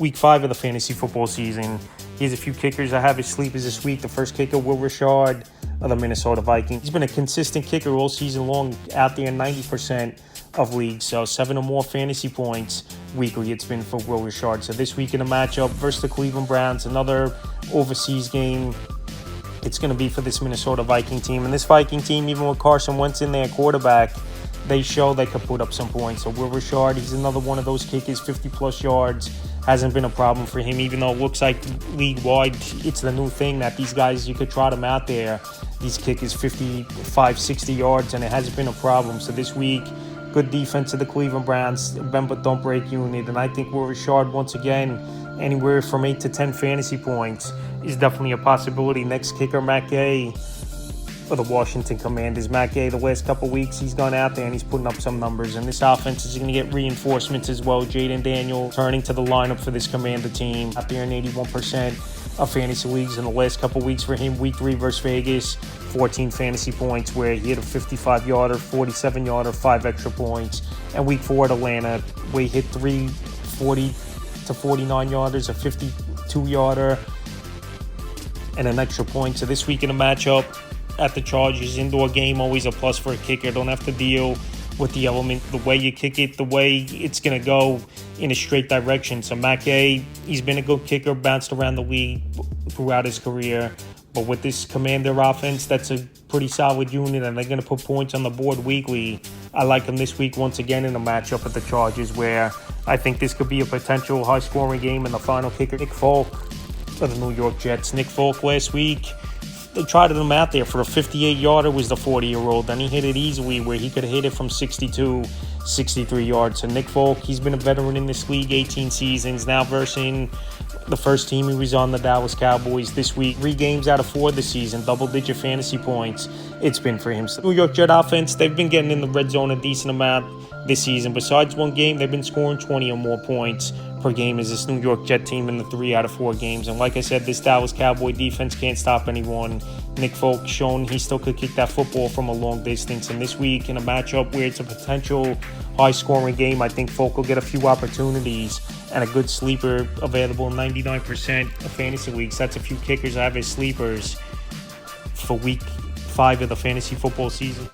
week 5 of the fantasy football season. Here's a few kickers I have as sleepers this week. The first kicker, Will Richard of the Minnesota Vikings. He's been a consistent kicker all season long, out there in 90% of leagues. So 7 or more fantasy points weekly it's been for Will Richard. So this week in a matchup versus the Cleveland Browns, another overseas game, it's going to be for this Minnesota Viking team. And this Viking team, even with Carson Wentz in their quarterback, they show they could put up some points. So Will Richard, he's another one of those kickers, 50-plus yards. Hasn't been a problem for him, even though it looks like league-wide, it's the new thing that these guys, you could trot them out there. These kickers 55, 60 yards, and it hasn't been a problem. So this week, good defense of the Cleveland Browns, bend but don't break unit. And I think Will Richard, once again, anywhere from 8 to 10 fantasy points is definitely a possibility. Next kicker, Matt Gay for the Washington Commanders. Matt Gay, the last couple weeks, he's gone out there and he's putting up some numbers. And this offense is going to get reinforcements as well. Jaden Daniel turning to the lineup for this Commander team. Out there in 81% of fantasy leagues in the last couple weeks for him. Week 3 versus Vegas, 14 fantasy points where he hit a 55-yarder, 47-yarder, 5 extra points. And week 4 at Atlanta, where he hit 3 40 to 49-yarders, a 52-yarder, and an extra point. So this week in a matchup at the Chargers, indoor game, always a plus for a kicker. Don't have to deal with the element, the way you kick it, the way it's going to go in a straight direction. So Matt Gay, he's been a good kicker, bounced around the league throughout his career. But with this Commander offense, that's a pretty solid unit, and they're going to put points on the board weekly. I like him this week once again in a matchup at the Chargers, where I think this could be a potential high-scoring game. And the final kicker, Nick Folk for the New York Jets. Nick Folk last week, they tried him out there for a 58-yarder, was the 40-year-old. Then he hit it easily where he could have hit it from 62, 63 yards. So Nick Folk, he's been a veteran in this league, 18 seasons. Now versing the first team, he was on the Dallas Cowboys this week. 3 games out of 4 this season, double-digit fantasy points it's been for him. So New York Jet offense, they've been getting in the red zone a decent amount this season. Besides one game, they've been scoring 20 or more points per game as this New York Jet team in the 3 out of 4 games. And like I said, this Dallas Cowboy defense can't stop anyone. Nick Folk shown he still could kick that football from a long distance. And this week in a matchup where it's a potential high-scoring game, I think Folk will get a few opportunities and a good sleeper available in 99% of fantasy leagues. That's a few kickers I have as sleepers for week 5 of the fantasy football season.